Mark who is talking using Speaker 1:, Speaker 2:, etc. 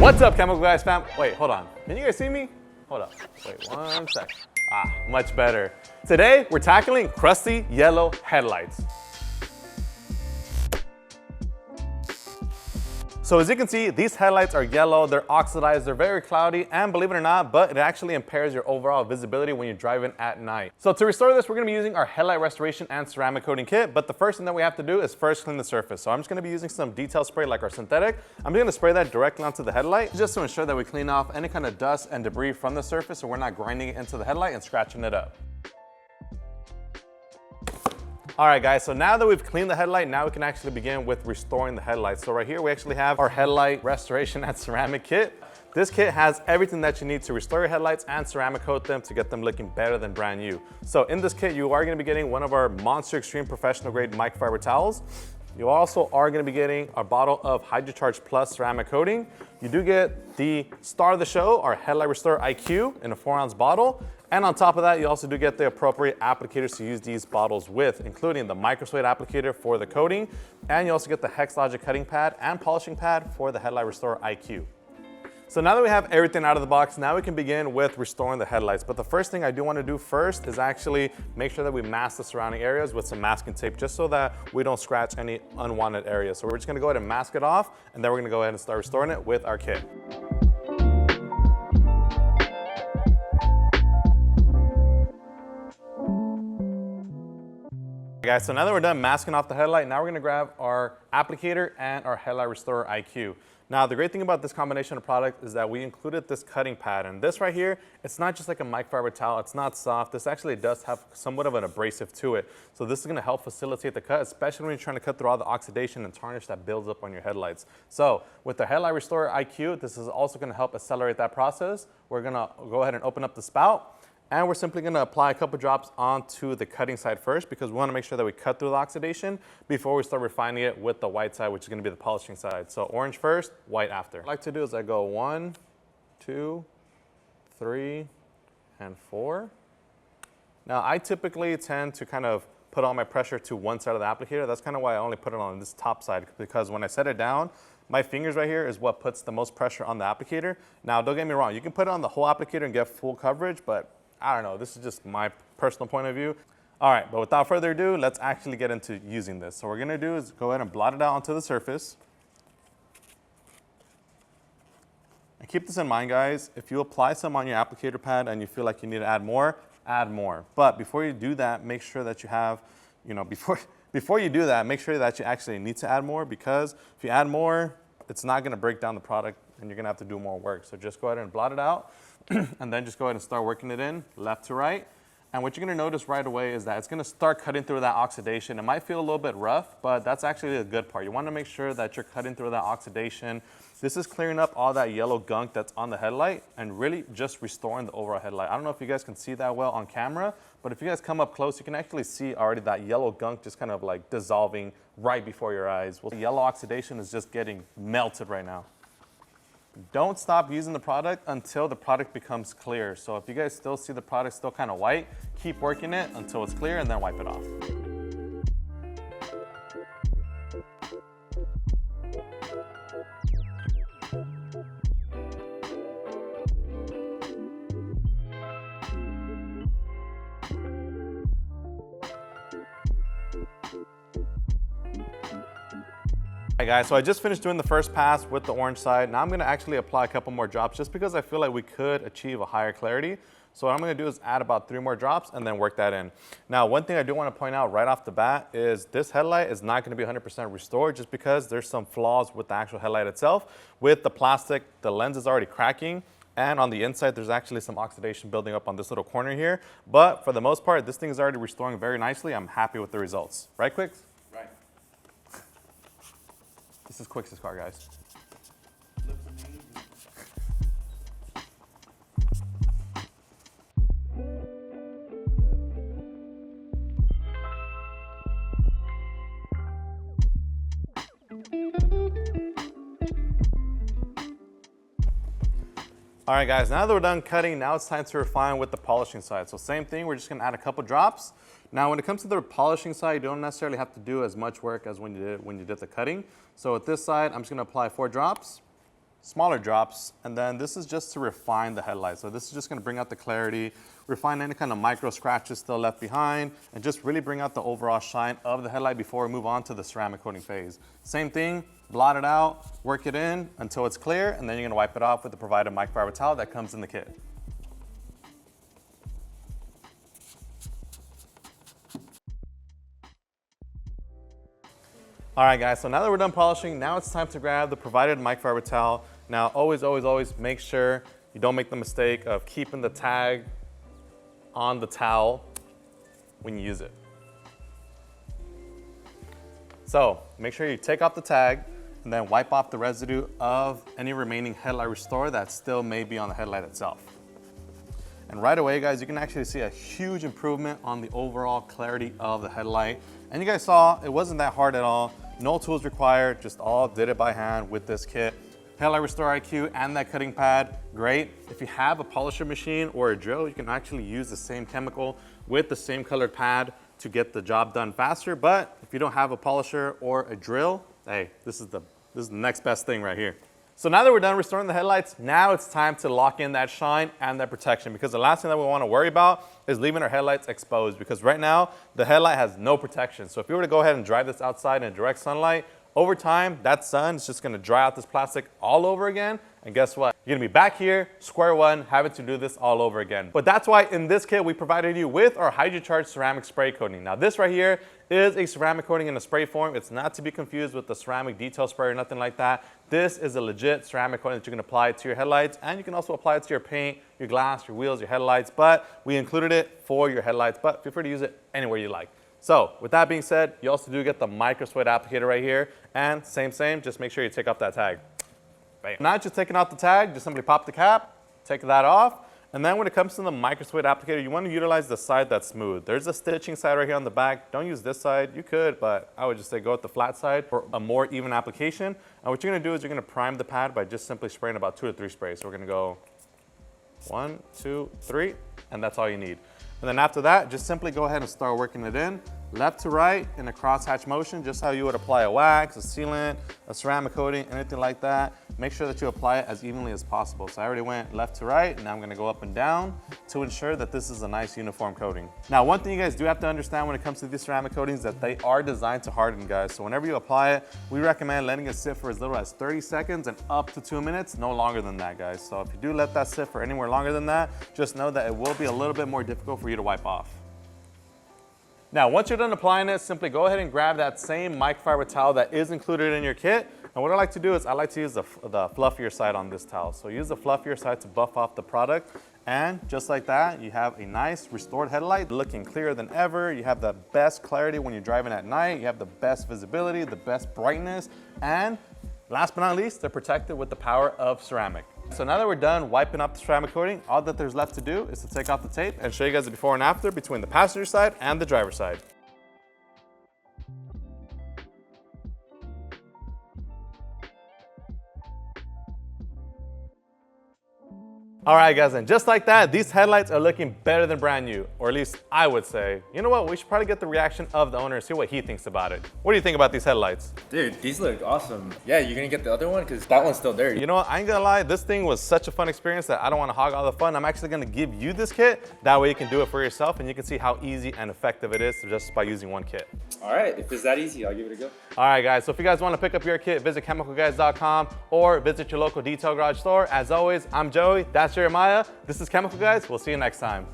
Speaker 1: What's up, Chemical Guys fam? Wait, hold on. Can you guys see me? Hold up. Wait, 1 sec. Ah, much better. Today, we're tackling crusty yellow headlights. So as you can see, these headlights are yellow, they're oxidized, they're very cloudy, and believe it or not, but it actually impairs your overall visibility when you're driving at night. So to restore this, we're gonna be using our headlight restoration and ceramic coating kit, but the first thing that we have to do is first clean the surface. So I'm just gonna be using some detail spray like our synthetic. I'm gonna spray that directly onto the headlight, just to ensure that we clean off any kind of dust and debris from the surface so we're not grinding it into the headlight and scratching it up. All right guys, so now that we've cleaned the headlight, now we can actually begin with restoring the headlights. So right here, we actually have our headlight restoration and ceramic kit. This kit has everything that you need to restore your headlights and ceramic coat them to get them looking better than brand new. So in this kit, you are gonna be getting one of our Monster Extreme professional grade microfiber towels. You also are gonna be getting a bottle of HydroCharge Plus ceramic coating. You do get the star of the show, our Headlight Restore IQ in a 4-ounce bottle. And on top of that, you also do get the appropriate applicators to use these bottles with, including the microsuede applicator for the coating, and you also get the HexLogic cutting pad and polishing pad for the Headlight Restore IQ. So now that we have everything out of the box, now we can begin with restoring the headlights. But the first thing I do want to do first is actually make sure that we mask the surrounding areas with some masking tape, just so that we don't scratch any unwanted areas. So we're just going to go ahead and mask it off, and then we're going to go ahead and start restoring it with our kit. Guys, so now that we're done masking off the headlight, now we're gonna grab our applicator and our Headlight Restorer IQ. Now, the great thing about this combination of product is that we included this cutting pad, and this right here, it's not just like a microfiber towel, it's not soft. This actually does have somewhat of an abrasive to it. So this is gonna help facilitate the cut, especially when you're trying to cut through all the oxidation and tarnish that builds up on your headlights. So with the Headlight Restorer IQ, this is also gonna help accelerate that process. We're gonna go ahead and open up the spout. And we're simply gonna apply a couple drops onto the cutting side first, because we wanna make sure that we cut through the oxidation before we start refining it with the white side, which is gonna be the polishing side. So orange first, white after. What I like to do is I go 1, 2, 3, and 4. Now I typically tend to kind of put all my pressure to one side of the applicator. That's kind of why I only put it on this top side, because when I set it down, my fingers right here is what puts the most pressure on the applicator. Now don't get me wrong, you can put it on the whole applicator and get full coverage, but I don't know, this is just my personal point of view. All right, but without further ado, let's actually get into using this. So what we're gonna do is go ahead and blot it out onto the surface. And keep this in mind, guys, if you apply some on your applicator pad and you feel like you need to add more, add more. But before you do that, make sure that you have, before you do that, make sure that you actually need to add more, because if you add more, it's not gonna break down the product and you're gonna have to do more work. So just go ahead and blot it out. And then just go ahead and start working it in left to right. And what you're gonna notice right away is that it's gonna start cutting through that oxidation. It might feel a little bit rough, but that's actually the good part. You wanna make sure that you're cutting through that oxidation. This is clearing up all that yellow gunk that's on the headlight and really just restoring the overall headlight. I don't know if you guys can see that well on camera, but if you guys come up close, you can actually see already that yellow gunk just kind of like dissolving right before your eyes. Well, the yellow oxidation is just getting melted right now. Don't stop using the product until the product becomes clear. So if you guys still see the product still kind of white, keep working it until it's clear and then wipe it off. Hi guys, so I just finished doing the first pass with the orange side. Now I'm gonna actually apply a couple more drops just because I feel like we could achieve a higher clarity. So what I'm gonna do is add about 3 more drops and then work that in. Now, one thing I do wanna point out right off the bat is this headlight is not gonna be 100% restored, just because there's some flaws with the actual headlight itself. With the plastic, the lens is already cracking, and on the inside, there's actually some oxidation building up on this little corner here. But for the most part, this thing is already restoring very nicely. I'm happy with the results. Right, Quicks?
Speaker 2: Right.
Speaker 1: This is 𝘀𝗧's car, guys.
Speaker 2: Looks amazing.
Speaker 1: All right, guys, now that we're done cutting, now it's time to refine with the polishing side. So same thing, we're just gonna add a couple drops. Now, when it comes to the polishing side, you don't necessarily have to do as much work as when you did the cutting. So with this side, I'm just gonna apply 4 drops. smaller drops, and then this is just to refine the headlight. So this is just gonna bring out the clarity, refine any kind of micro scratches still left behind, and just really bring out the overall shine of the headlight before we move on to the ceramic coating phase. Same thing, blot it out, work it in until it's clear, and then you're gonna wipe it off with the provided microfiber towel that comes in the kit. All right, guys, so now that we're done polishing, now it's time to grab the provided microfiber towel. Now, always, always, always make sure you don't make the mistake of keeping the tag on the towel when you use it. So make sure you take off the tag and then wipe off the residue of any remaining headlight restore that still may be on the headlight itself. And right away, guys, you can actually see a huge improvement on the overall clarity of the headlight. And you guys saw it wasn't that hard at all. No tools required, just all did it by hand with this kit. Headlight Restore IQ and that cutting pad, great. If you have a polisher machine or a drill, you can actually use the same chemical with the same colored pad to get the job done faster. But if you don't have a polisher or a drill, hey, this is the next best thing right here. So now that we're done restoring the headlights, now it's time to lock in that shine and that protection, because the last thing that we want to worry about is leaving our headlights exposed, because right now the headlight has no protection. So if you were to go ahead and dry this outside in direct sunlight, over time that sun is just going to dry out this plastic all over again. And guess what? You're gonna be back here, square one, having to do this all over again. But that's why in this kit, we provided you with our HydroCharge ceramic spray coating. Now this right here is a ceramic coating in a spray form. It's not to be confused with the ceramic detail spray or nothing like that. This is a legit ceramic coating that you can apply to your headlights, and you can also apply it to your paint, your glass, your wheels, your headlights, but we included it for your headlights, but feel free to use it anywhere you like. So with that being said, you also do get the micro suede applicator right here, and same, just make sure you take off that tag. Bam. Not just taking off the tag, just simply pop the cap, take that off, and then when it comes to the micro suede applicator, you want to utilize the side that's smooth. There's a stitching side right here on the back. Don't use this side. You could, but I would just say go with the flat side for a more even application. And what you're going to do is you're going to prime the pad by just simply spraying about 2 to 3 sprays. So we're going to go 1, 2, 3, and that's all you need. And then after that, just simply go ahead and start working it in, left to right in a crosshatch motion, just how you would apply a wax, a sealant, a ceramic coating, anything like that. Make sure that you apply it as evenly as possible. So I already went left to right, and now I'm gonna go up and down to ensure that this is a nice uniform coating. Now, one thing you guys do have to understand when it comes to these ceramic coatings, that they are designed to harden, guys. So whenever you apply it, we recommend letting it sit for as little as 30 seconds and up to 2 minutes, no longer than that, guys. So if you do let that sit for anywhere longer than that, just know that it will be a little bit more difficult for you to wipe off. Now, once you're done applying it, simply go ahead and grab that same microfiber towel that is included in your kit. And what I like to do is I like to use the fluffier side on this towel. So use the fluffier side to buff off the product. And just like that, you have a nice restored headlight looking clearer than ever. You have the best clarity when you're driving at night. You have the best visibility, the best brightness. And last but not least, they're protected with the power of ceramic. So now that we're done wiping off the ceramic coating, all that there's left to do is to take off the tape and show you guys the before and after between the passenger side and the driver's side. All right, guys, and just like that, these headlights are looking better than brand new, or at least I would say. You know what? We should probably get the reaction of the owner and see what he thinks about it. What do you think about these headlights?
Speaker 3: Dude, these look awesome. Yeah, you're gonna get the other one? Because that one's still dirty.
Speaker 1: You know what? I ain't gonna lie, this thing was such a fun experience that I don't wanna hog all the fun. I'm actually gonna give you this kit. That way you can do it for yourself and you can see how easy and effective it is just by using one kit.
Speaker 3: All right, if it's that easy, I'll give it a go.
Speaker 1: All right, guys, so if you guys wanna pick up your kit, visit chemicalguys.com or visit your local detail garage store. As always, I'm Joey, that's Jeremiah. This is Chemical Guys. We'll see you next time.